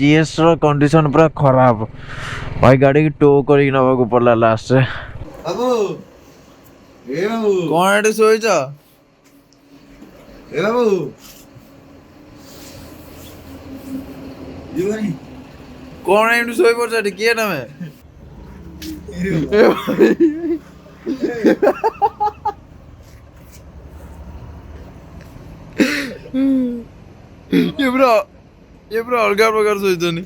GS रो condition पूरा खराब भाई गाड़ी की टो करी नवा को पड़ला लास्ट रे बाबू ए बाबू कौन एटे सोईच ए बाबू जीवनी कौन एटे सोई पड़छ एटे किए ना मैं ये पूरा अलग प्रकार सोचनी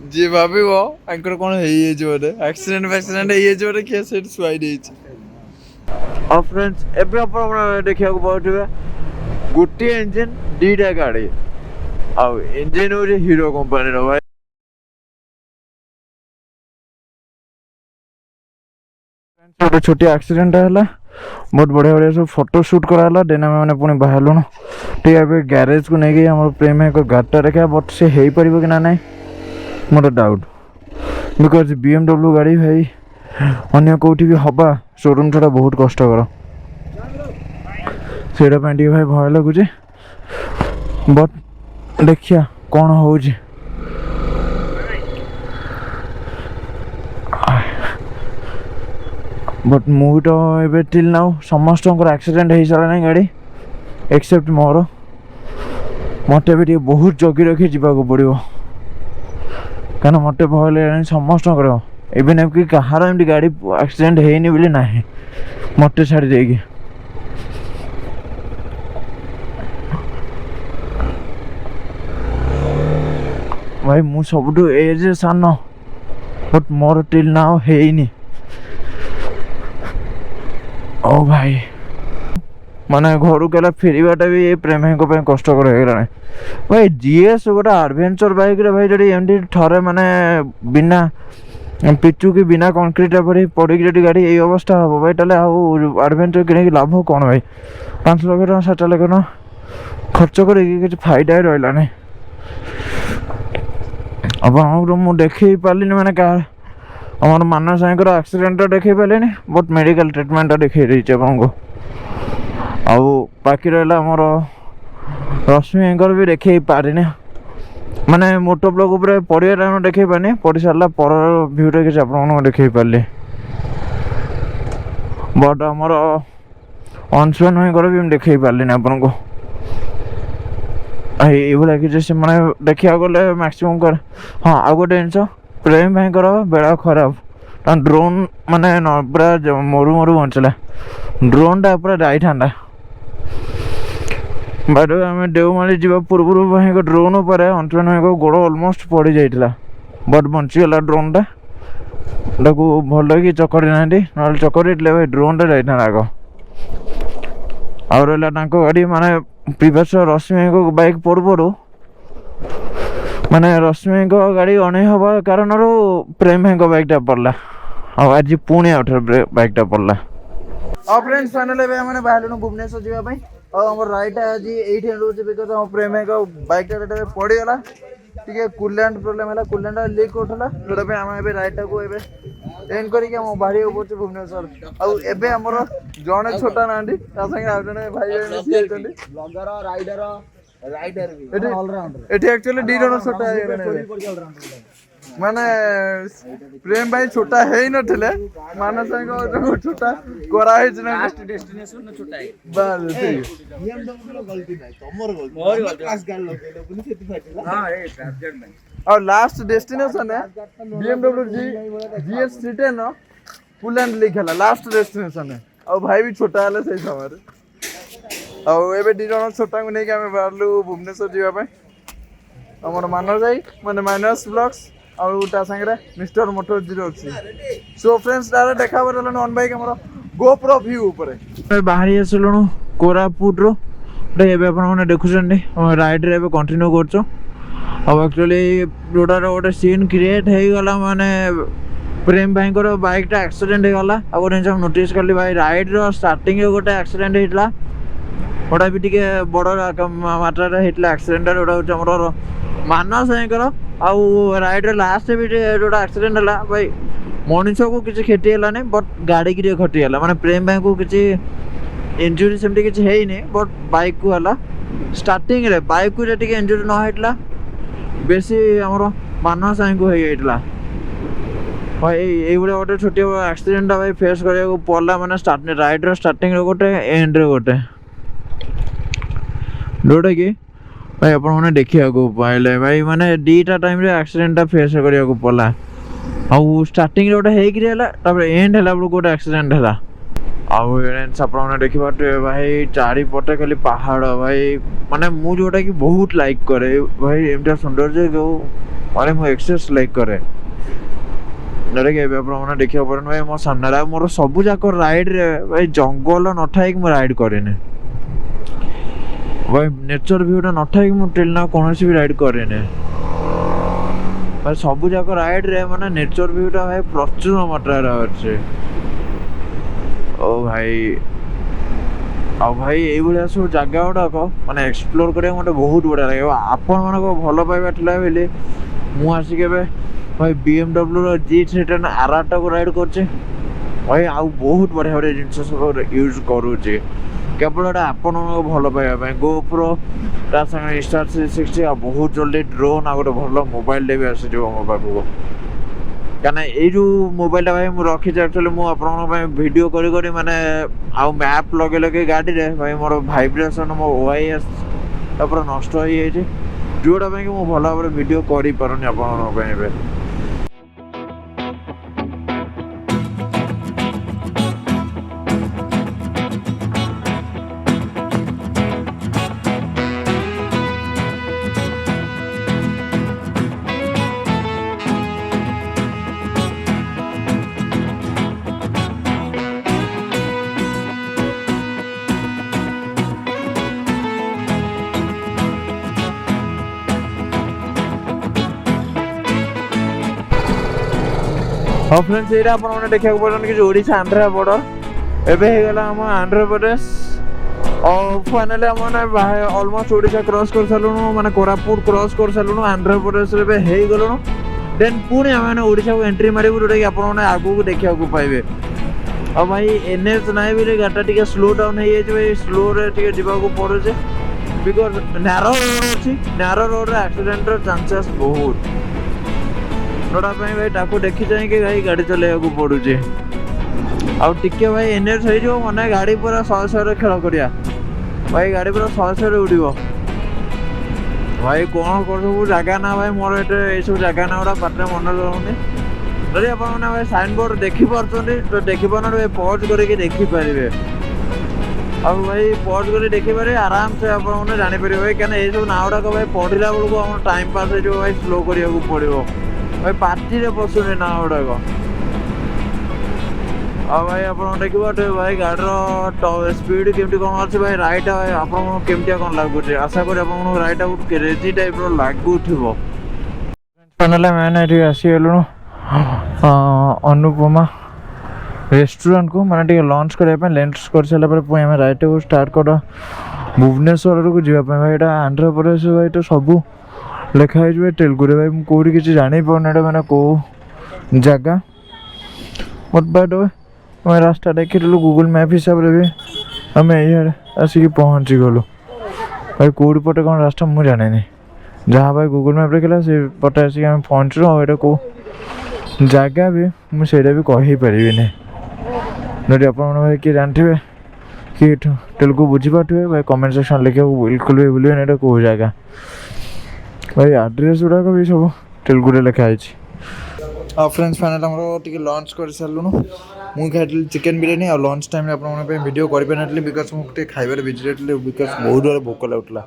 जी भाभी वो अंकर कौन है ये जो एक्सीडेंट है ये जो क्या सेट सुई दे और फ्रेंड्स एबे अपन देखिया को पाउथिबे गुटी इंजन दीटा गाड़ी आ इंजन हो हीरो कंपनी रो भाई छोटे छोटे एक्सीडेंट है बहुत बढ़िया बढ़िया सब फोटो शूट कराला देन मैंने पुणी बाहर ठीक है गैरेज को नहीं आम प्रेम है गाड़टा रखा बट से हो पार कि ना नहीं मोर डाउट बिकज BMW गाड़ी भाई अन्य कौटी भी हवा शोरूम छड़ा बहुत कष्टर से भाई भय लगुच बट देखिया कौन हो बट मु तो एबे टिल नाउ समस्त एक्सीडेंट हो सारा गाड़ी एक्सेप्ट मोर मत भी बहुत जगी रखी जावाक पड़ो क्या मत भय लगे समस्त इवेन एम कि कहार एम गाड़ी एक्सीडेंट होनी बोली ना मत छाड़ी देगी भाई मु सब एज सान बट मोर टिल नाउ है ओ भाई माने घर के फेरवाटा भी प्रेम भाई कष्टर हो गला भाई जीएस गोटे एडवेंचर बाइक रे भाई जड़ी एमडी थरे माने बिना पिचू की बिना कंक्रीट पड़ी गाड़ी ये अवस्था हम भाई ताले एडवेंचर कि लाभ कौन भाई 5 लाख टका 7 लाख टका खर्च कर फायदा रहा नहीं अब मुझे देखे पारे मैंने कार आम मानस भाई एक्सीडेंट देखे पारे बट मेडिकल ट्रिटमेंट देखे रही आपको बाकी रहा आमर रश्मि भाई भी देखे पारे माने मोटो ब्लॉग उपर पड़िया टाइम देखे पारे पड़ सारा पर भ्यूटा किसी आप देखे पारे बट आमर अंशुमान भाई भी देखे पारे आपको ये किसी मैंने देखा गले मैक्सीम कर हाँ आ गए जिन प्रेम भाई बेड़ा खराब ड्रोन माने पूरा मरु मरु बचला ड्रोन टा पूरा जाइथा बैठ आम देवमाली जा पूर्व भाई ड्रोन पर अंशुमान भाई गोड़ अलमोस्ट पड़ जाइला बट बंचीगला ड्रोन टा भल कि चकड़ी ना चकड़ी भाई ड्रोन टा जाइथा आग आ रहा गाड़ी माने प्रीवियस रश्मि भाई बाइक पूर्व माने रश्मि भाई गाड़ी अणे हवा कारण प्रेम भाई बाइकटा पड़ला आज पुणी आउे बाइकटा पड़ला फ्रेंड्स फाइनली मैंने बाहर भुवनेश्वर जावाई और राइट आज ये रोचे बिकज हम प्रेम भाई बाइकटा पड़गला टे कूलेंट प्रोब्लेम है कूलेंट लीक होता जोटा आम राइटा को एंड करके बाहर पड़े भुवनेश्वर आमर जड़े छोटा ना सागे भाई एक्चुअली दी जन छोटा माने प्रेम भाई छोटा है ही नथिले मानस भाई छोटा करा है लास्ट डेस्टिनेशन छोटा है बस बीएमडब्ल्यू रो गलती नहीं तमर गलती मोर क्लास गाल लगेले बोली सेति फाटिला हां ए ट्रांसजेंट में और लास्ट डेस्टिनेशन है बीएमडब्ल्यू जीएस 310 कूलेंट लीक हला लास्ट डेस्टिनेशन है और भाई भी छोटा हले सही समय और एबे दी जन छोटा को नहीं आम बाहरलु भुवनेश्वर जावाई आमर मानस भाई माने माइनस ब्लॉग्स और सागे मिस्टर मोटर 0 अच्छी सो फ्रेंड्स डायरेक्ट देखा ऑन बाइक आमर गोप्रो व्यू ऊपर बाहरी आसलु कोरापुट रो देखुं राइड रे कंटिन्यू कर एक्चुअली जोटार गोटे सीन क्रिएट हो गला माने प्रेम भाई बाइकटा एक्सीडेंट हो गला आ गोटे जिन नोटिस कली भाई राइड रो स्टार्टिंग गोटे एक्सीडेंट होता गोटा भी टे बड़ मात्रा होता एक्सीडेंट जोटा हूँ मानस भाई आउ राइड लास्ट भी जोटा एक्सीडेंट है भाई मनीष को किसी क्षति है बट गाड़ी की क्षति है माने प्रेम भाई को किसी इंजुरी सेमती किसी है ही नहीं बट बाइक को है स्टार्टिंग रे बाइक को टे इंजुरी न होता बेसी आमर मानस साई को होता भाई ये गोटे छोटे एक्सीडेंट भाई फेस करा पड़ा मैंने स्टार्ट राइड स्टार्टिंग गोटे एंड रे गोटे जोटा कि भाई आपने देखा पाइले भाई माने दीटा टाइम रे एक्सीडेंट फेस करा पड़ा आउ स्टार्टिंग गोटे होता एंड है गोटे एक्सीडेंट है आपने देखिए भाई चारिपटे खाली पहाड़ भाई माने मु जोटा कि बहुत लाइक करे भाई एमटा सौंदर्य माने मु एक्सेस लाइक करे जोटा कि आपने देखा पारे भाई मो सामने मोर सब जाक राइड रे भाई जंगल न था कि राइड करे भाई नेचर व्यूटा न था कि टिल ना कौन भी राइड करे भाई सब जाक राइड रे माने नेचर व्यूटा भाई प्रचुर मात्रा अच्छे ओ भाई ये भाया सब जगह गुड़ाक मैंने एक्सप्लोर करा मत बहुत बढ़िया लगे आपण मन भल पाइबा था बोले मुझे भाई BMW G310 R8 को राइड कर भाई आउ बहुत बढ़िया बढ़िया जिन सब यूज करुचे केवल आपण भल पाइबा GoPro Insta360 बहुत जल्दी ड्रोन आ गोटे भल मोबाइल भी आसी मो पाखक क्या ये जो मोबाइल भाई मुझे रखी एक्चुअली मुझे वीडियो करी माने आउ मैप लगे लगे गाड़ी रे भाई मोर वाइब्रेशन मो OIS पूरा नष्ट हो जाए जोटा कि मुझे भल भाव वीडियो कर पारुनी आप हाँ फ्रेंड्स ये आपने देखा पड़े कि ओडिशा आंध्रा बॉर्डर एवं आम आंध्र प्रदेश और फाइनाली आम ऑलमोस्ट ओडिशा क्रॉस कर सारूँ माने कोरापुट क्रॉस कर सारूँ आंध्र प्रदेश हो गलुँ देन पुणी आम ओडिशा को एंट्री मारू जोटा कि आपने आगू देखा पाइबे और भाई NH ना भी गाड़ी टे स्लो डाउन हो जाए स्लो रे जावाक पड़े बिकज नारो रोड अच्छी नारो रोड एक्सीडेंट चांसेस बहुत जोटा भाई ताको देखी चाहिए भाई गाड़ी चलैया पड़ुचे आउ टिके भाई NH हो मैंने गाड़ी पूरा 100 खेल करिया भाई गाड़ी पूरा 100 उड़ भाई कौन कर सब जगह ना भाई मोर ये सब जगह ना गुड़ा पाटे मन रोनी जदि आप भाई साइन बोर्ड देखिपारे तो देखिपार भाई पॉज करके देखिपारे अब भाई पॉज कर देखिपारे आराम से आपने जानीपर भाई क्या ये सब ना गुड़ाक भाई पढ़ला बेलू आम टाइम पास हो भाई स्लो करा पड़ो भाई पार्टी रे पशुनी ना गुड़ाक भाई आप देखिए भाई गाड़ी स्पीड केमती कौन अच्छे भाई राइट आपमती कौन लगुच आशा करी आप राइट क्रेजी टाइप लगुथ फाइनाली मैंने आसीगलु अनुपमा रेस्टोरेंट को मैंने लंच करने लंच कर सारापर पुणी आम राइट को स्टार्ट कर भुवनेश्वर को जावाई भाई यहाँ आंध्र प्रदेश भाई तो सबू लिखाई भाई तेलुगु भाई मुझे कौटी किसी जानी पाना मैंने कौ जगह बट बाट आम रास्ता देखी गूगल मैप हिसाब से भी आम ये आसिक पहुँची गलु भाई कौटी पटे कौन रास्ता मुझे जानी जहाँ भाई गूगल मैप देखा से पटे आसिक आम पहुँचलु यहाँ को जगह भी मुझे भी कहीपरि जदि आप भाई किए जानते कि तेलुगु बुझीपारे भाई कमेंट सेक्शन लिखा बिल्कुल भी भूलें यहाँ कौ जगह भाई एड्रेस गुड़ाक भी सब तेलुगु लिखाई फ्रेंड्स फाइनाल टे लंच कर सारूँ मुझे खाई चिकेन बिरियानी और लंच टाइम आपने वीडियो कर पारि बिकज मुझे खाइबार बिजी रही बिकज बहुत जोर भोक लगुला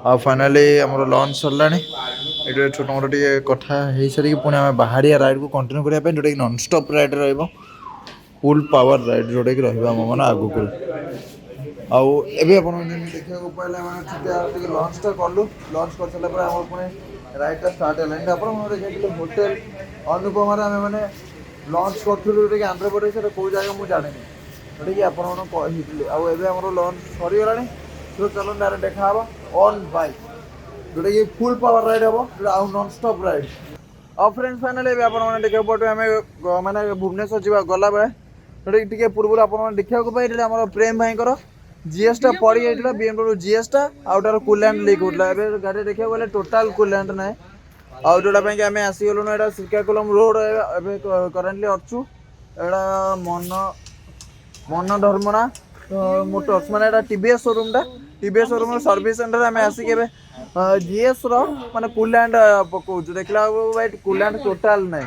आ फाइनाली आम लंच सरला ये छोट मोट टे कथा हो सारी पुणी आम बाहरिया राइड को कंटिन्यू करने जोटा कि non stop ride full power ride जोटा कि मैंने आगू को आउ देखा पाइले लंचटा कलु लंच कर सारापर आम पुणी राइडटा स्टार्ट है आप होटेल अनुपम आम मैंने लंच करूँ कि आंध्र प्रदेश कौ जगह मुझे जानी जोटा कि आपको आम लंच सरीगला तो चलो डायरेक्ट देखा ऑन बाइक जोटा कि फुल पावर राइड हम आउ नॉन स्टॉप राइड और फ्रेंड्स फाइनाली आपने देखा पड़े आम माने भुवनेश्वर जा गला बेले जोटा कि पूर्व आप देखा पाइले आम प्रेम भाई जीएस टा पड़ी जाइतला BMW जीएस टा आउटार कूलेंट लीक होतला एबे गाड़ी देखिया बोले टोटल कूलेंट नै आउ जोटा पे आमे आसी गेलु ना एटा श्रीकाकुलम रोड एबे करंटली अछु एटा मन धर्मना मोटर्स माने एटा टीवीएस शोरूम सर्विस सेंटर आमे आसी केबे जीएस रो माने कूलेंट पको देखला भाई कूलेंट टोटल नै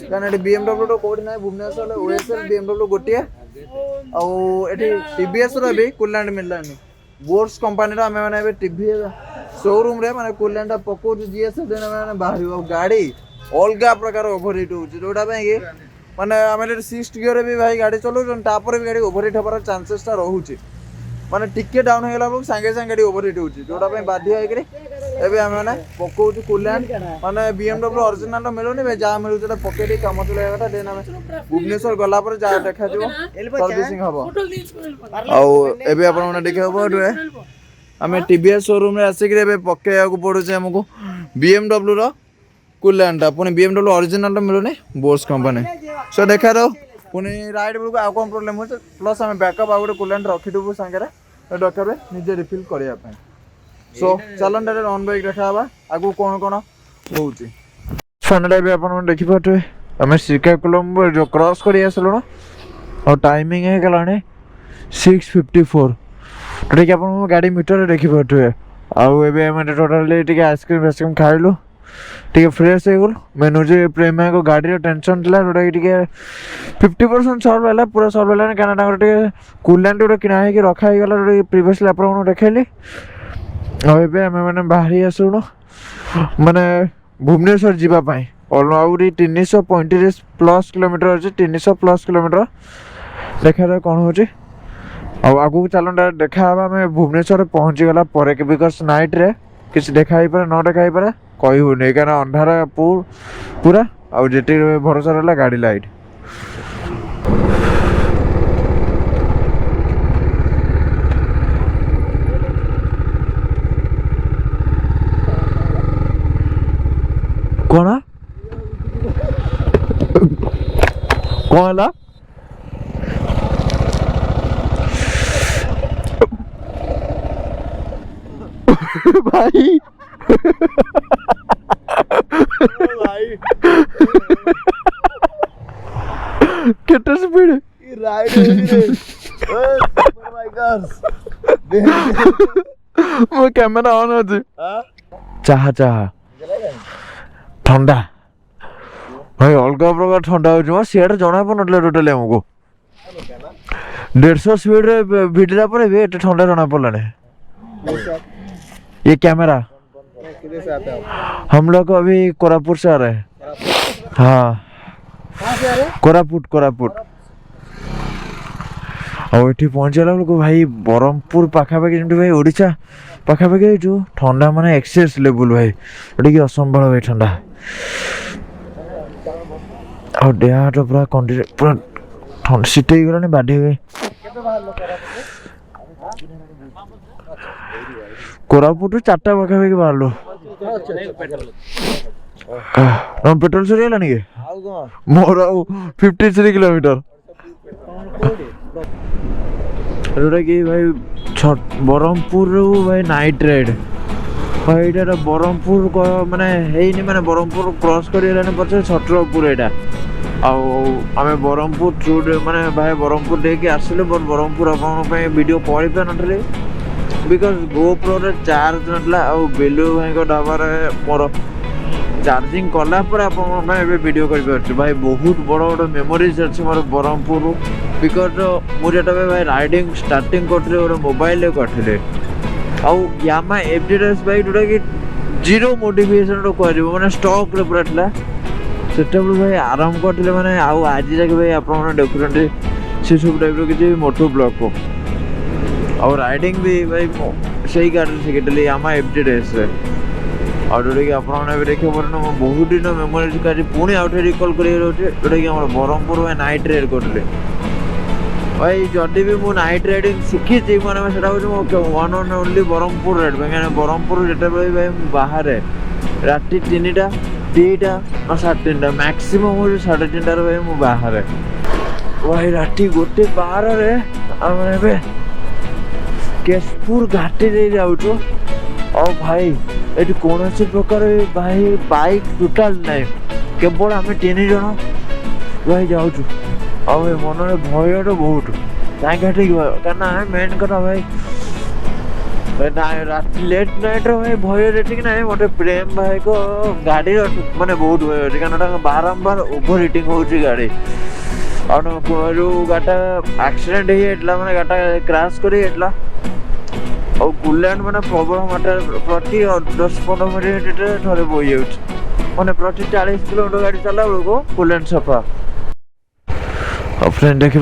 कारण एटी BMW तो कोड नै भुवनेश्वर ओएसएल BMW गोटिया आउ एटी टीवीएस रो भी कूलेंट मिललानी बोर्स कंपनी रो आमे माने एबे टीवी शोरूम रे माने कूलेंट पको जीएस देना माने बाहरी गाड़ी अलगा प्रकार ओवरहीट होची जोटा पे कि माने आमे सिक्स्थ गियर भी भाई गाड़ी चलाउछन तापर भी गाड़ी ओवरहीट हबार चांसेस ता रहउची माने टिके डाउन हेला लोग संगे संगे गाड़ी ओवरहीट होची जोटा पे बाध्य होई करी एबे आमे माने पकोउची कूलेंट माने BMW ओरिजिनल मिलुनी बे जा मिलु जेटा पकेटी काम चलाइबाटा देन आमे भुवनेश्वर गला पर जा देखा दियो सर्विसिंग हबो आ एबे आपण माने देखा हबो आमे टीवीएस शोरूम रे आसी एबे पकेया को पड़ो छै हमको BMW रो कूलेंट पुनी BMW ओरिजिनल मिलुनी बोर्स कंपनी सो देखा दो पुनी राइड बेलू आ कौन प्रोब्लेम हो प्लस आम बैकअप आ गोटे कूलेंट रखिदेबू सांगे दरकार निजे रिफिल करने सो चलन डायरेक्ट ऑन बाइक देखा आगु कौन कौन होउची फाइनली भी अपन देखिपारे आम श्रीकाकुलम जो क्रॉस कर आसलु और टाइमिंग है गलाने 6:54 तो आप गाड़ी मीटर देखिपारे आउ टोटाली आइसक्रीम खाइलु टे फ्रेश हो गल मेनू जे प्रेम को गाड़ी टेंशन था जोटा कि 50% सॉल्व है पूरा सॉल्व है क्या कूलेंट गोटे किना रखा गला प्रीवियसली आप देखली आम बाहरी आसुण माने भुवनेश्वर जावाई आहरी 335 प्लस किलोमीटर अच्छे 300 प्लस किलोमीटर देखा कौन हो आगू चलन देखा आम भुवनेश्वर पहुँची गला बिकज नाइट रे किसी देखा ही पारे न देखा ही पारे कही होनी क्या अंधार पूरा आउ जी भरोसा रहा गाड़ी लाइट कौन कौन है भाई कितना स्पीड राइड मो कैमरा ऑन होची चाह चाह ठंडा भाई अलग प्रकार ठंडा हो सीआडे जना पड़े टोटाली आमको 150 स्पीड रे भिड़ला पर भी एटे ठंडा जना पड़लाने ये कैमरा किधर से आता है हम लोग अभी कोरापुट से आ रहे हैं हाँ कहाँ से आ रहे कोरापुट और ये पहुंचला लोग भाई ब्रह्मपुर पाखापाखि जमी भाई ओडिशा पाखापाखि जो ठंडा माने एक्सेस लेवल भाई ये असंभाल भाई ठंडा और देह हाथ पूरा कंटिन्यू पूरा ठंडा शीत हो गलानी बाधी हुए कोरापुट 4टा पाखापाखि बाहर पेट्रोल सरीगला नी मोर 53 किलोमीटर जोटा कि भाई ब्रह्मपुर भाई नाइट राइड भाई ये ब्रह्मपुर माने ब्रह्मपुर क्रॉस कर पचे छत्रपुर यहाँ आम ब्रह्मपुर रोड माने भाई ब्रह्मपुर लेके आसिलु बट ब्रह्मपुर आप वीडियो कर पारे बिकज गोप्रो रे चार्ज नथला बेलू भाई ढाबार मोर चार्जिंग कला वीडियो कर भाई बहुत बड़ बड़ मेमोरीज अच्छे मोर ब्रह्मपुर बिकज मुझे भाई राइडिंग स्टार्टिंग करते गोटे मोबाइल करते यामा एफडीएस भाई जोटा कि जीरो मोडिफिकेशन मैंने स्टॉक पूरा था से भाई आरंभ करते मैंने आज जाके भाई आप देखुं से सब टाइप किसी मोटो ब्लॉक को और राइडिंग भी भाई सही गाड़ी शिखी यामा एफडीएस और जोटा कि आप देखिए बहुत दिन मेमोरीज का पुणी आउट रिकल कर जोटा कि ब्रह्मपुर भाई नाइट राइड करते भाई जदि भी मुझे नाइट राइडिंग शिखी मैंने one and only Brahmapur ride क्या ब्रह्मपुर जो भाई बाहर राति 3टा 2टा 3:30 मैक्सिमम 3:30 भाई मुझे बाहर भाई राति 1:12 केशपुर घाटी रे जाउछु और भाई एटी कोनोसी प्रकार भाई बाइक टोटल नहीं केवल आम 3 जन भाई जाउछु और मन में भय तो बहुत घाटी क्या मेन कथा भाई राति लेट नाइट भाई भय रेटिंग ना मत प्रेम भाई को गाड़ी माने बहुत भय अच्छे कारण बारंबार ओभर हिटिंग होची गाड़ी और जो गाटा एक्सीडेंट होता माने गाटा क्रैश कर और कूलेंट मैंने प्रॉब्लम प्रति 10-15 मिनट थे बोई जाने प्रति 40 किलोमीटर गाड़ी चला बेलू कूलेंट सफा और फ्रेंड देखिए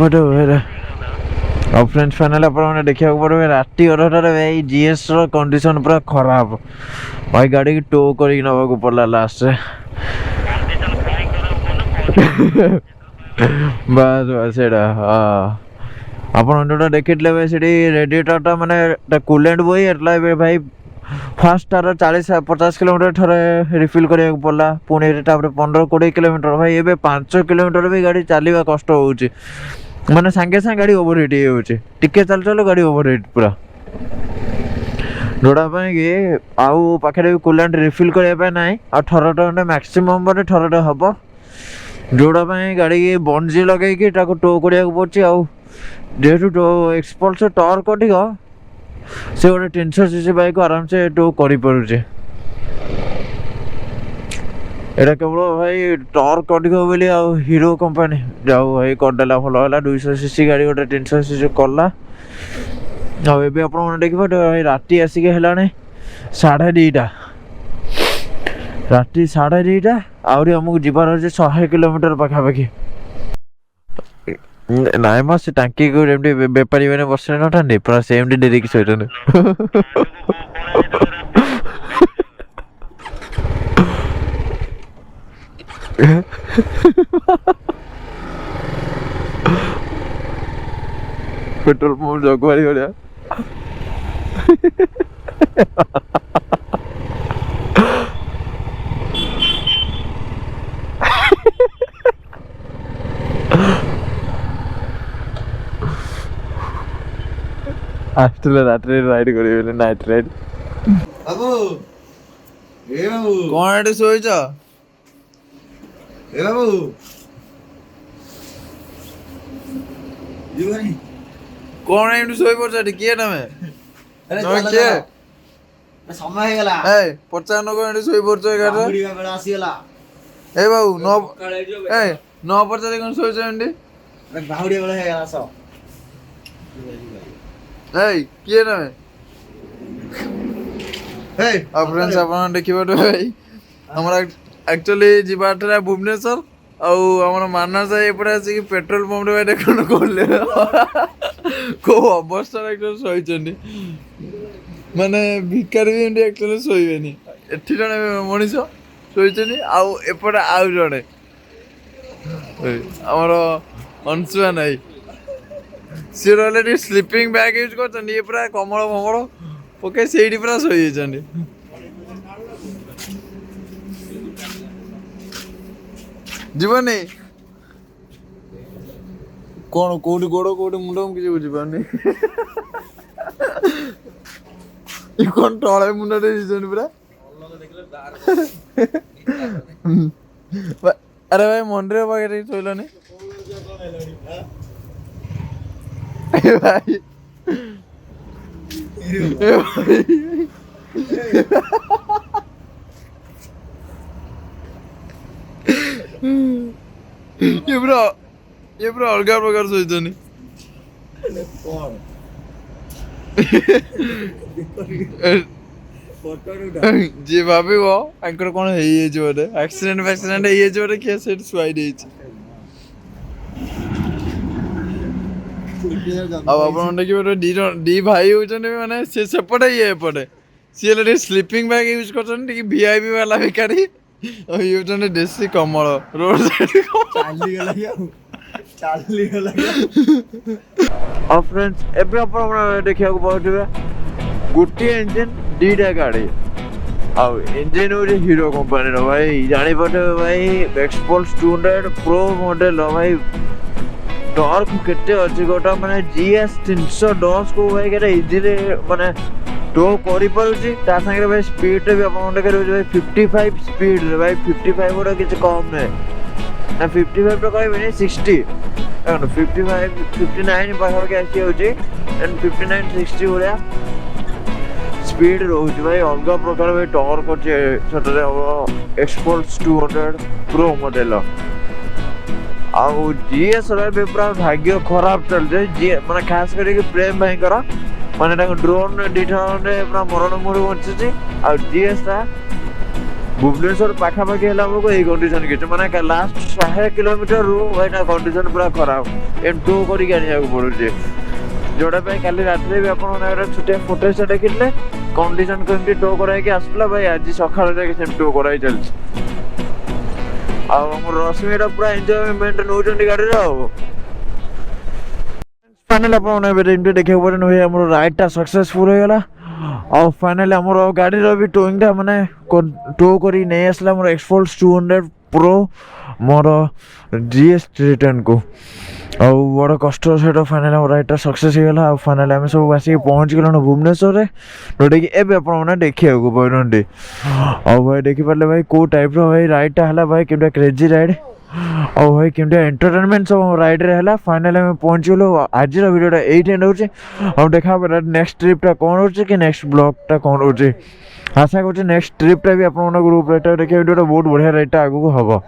और फ्रेंड्स फाइनल आप देखा पड़े राति 11टार भाई जीएस कंडीशन पूरा खराब भाई गाड़ी की टो कर नवा पड़ा लास्ट बस बस हाँ आपन जोटा देखी भाई से रेडिएटर माने कूलेंट बोई एटला भाई फास्ट तार 40-50 किलोमीटर थे रिफिल करा पड़ा पुणी 15-20 किलोमीटर भाई ये 5 किलोमीटर भी गाड़ी चलवा कष्ट हो माने सांगे सांगे गाड़ी ओवर हिट होके चल चलो गाड़ी ओवर हिट पूरा जोड़ा कि आउ पाखे कूलेंट रिफिल करने ना और थरटे मैक्सिमम थरटे हम जोड़ा गाड़ी की बंजी लगे टो करा पड़े आउ जेहेतु एक्सपल्स टर्क अधिक से गोटे 300cc बाइक आराम से टो कर पारे एटा केवल भाई टर्क अधिक बोली हीरो कंपनी जाऊ भाई करदेला भल है 200cc गाड़ी गोटे 300cc कला आबे आप देखिए भाई राति आसिक है 2:30 राति 2:30 आहरी आमको जीवार अच्छे 100 किलोमीटर पाखापाखि नाई मा से टांकी को बेपारी मैंने बसने ना था पूरा सेमती डेरी की सही पेट्रोल पंप जगवारी भलिया आस्ट्रेलिया रात्रि राइड करी नाइट राइड बाबू ए बाबू कौन एटे सोईच ए बाबू जीवनी कौन एटे सोई पड़छ किए तमे अरे तमे चल के समय हे गेला ए पचान को एटे सोई पड़छ गाड़ी बुढ़िया बेला आसी गेला ए बाबू 9 कौन सोईछ एंडी अरे बाहुड़िया बेला हे गेला सब ए किए तमे हे अब फ्रेंड्स आपन देखिबो भाई हमरा एक्चुअली जीवाटा भुवनेश्वर आउ हमर मानस एपटे आसी पेट्रोल पंप रे देखन कोले को अवस्था एकदम सहीचंडी माने भिकारी भी एक्चुअली सोइबेनी एठी जने मनीष सोइचनी आउ एपटे आउ जने हमर अंशुमान भाई सी ऑलरेडी स्लीपिंग बैग यूज करछन ये पूरा कमल भमल पके सेठी पूरा सोई जाछन जीवनी कौन कोडी गोड़ो कोडी मुंडो किसी बुझी पानी ये कौन टळे मुंडा दे दिसन पूरा अरे भाई मंदिर पाखे सोइलानी भाई ये पूरा अलग प्रकार सोचनी जी भाभी वो अंकर कौन है ये जो है एक्सीडेंट है ये जो है क्या सेट सुआई दे अब अपन देखिए डी भाई होचन माने से सेपटे ये एपटे सी ऑलरेडी स्लीपिंग बैग यूज करछन टी वीआईपी वाला भिखारी और ये होचन देसी कमल रोड साइड चाली गला अब फ्रेंड्स एबे अपन देखिया को पाउथिबे गुटी इंजन डीटा गाड़ी आउ इंजन हो हीरो कंपनी रो भाई जानी पड़े भाई एक्सपल्स 200 प्रो मॉडल भाई टॉर्क केते अछि गोटा माने जीएस 310 को भाई केते इजीली माने टो करि परुछि ता संगे भाई स्पीड भी अपन देखे भाई 55 स्पीड रे भाई 55 गोटा किछ कम नै ना 55 तो कहबे 60 एन 55 59 पाखा के आसी होछि एंड 59 60 होया स्पीड रोज भाई अलग प्रकार भाई टॉर्क अछि सटरे एक्सपल्स 200 प्रो मॉडल आउ जीएस रे पूरा भाग्य खराब चल जे जी माने खास करके प्रेम भाई करा माने ता ड्रोन डिठन रे पूरा मरण मोर बचछि आ जीएस ता भुवनेश्वर पाखा पाखी हला हमको ए कंडीशन के माने लास्ट 100 किलोमीटर रो भाईना कंडीशन पूरा खराब एम टू करी के आनिया पड़ो जे जोड़ा पे काली रात रे भी अपन ना छोटे फोटो से देखिले कंडीशन केमती टो कराई के आसला भाई आज सकाळ जाके सेम टो कराई चल आ हमर रश्मिटा पूरा एन्जॉयमेंट नउचंडी गाड़ी रे हो फाइनल अपन ने बेटे देखे ऊपर न हमर राइडटा सक्सेसफुल हो गेला और फाइनली हमर गाड़ी रो भी टोइंगटा माने टो करी नै आसला हमर एक्सपोल्स 200 प्रो मोर जीएस रिटर्न को और बड़ा कष्ट सहित फाइनल हम राइडटा सक्सेस हो गेला और फाइनली हम सब आसी पहुंच गेलन भुवनेश्वर रे जोटा कि एबे अपन माने देखिया को पइरंडी और भाई देखि परले भाई को टाइप रो भाई राइडटा हला भाई केमटा क्रेजी राइड और भाई केमटा एंटरटेनमेंट सब राइड रे हला फाइनली हम पहुंच गेलो आज रो वीडियोटा एट एंड होचे और देखा पर नेक्स्ट ट्रिपटा कोन होचे कि नेक्स्ट ब्लॉगटा कोन होचे आशा करछि नेक्स्ट ट्रिपटा भी अपन ग्रुप राइडटा देखिए वीडियोटा बहुत बढ़िया राइडटा आगु को हबो।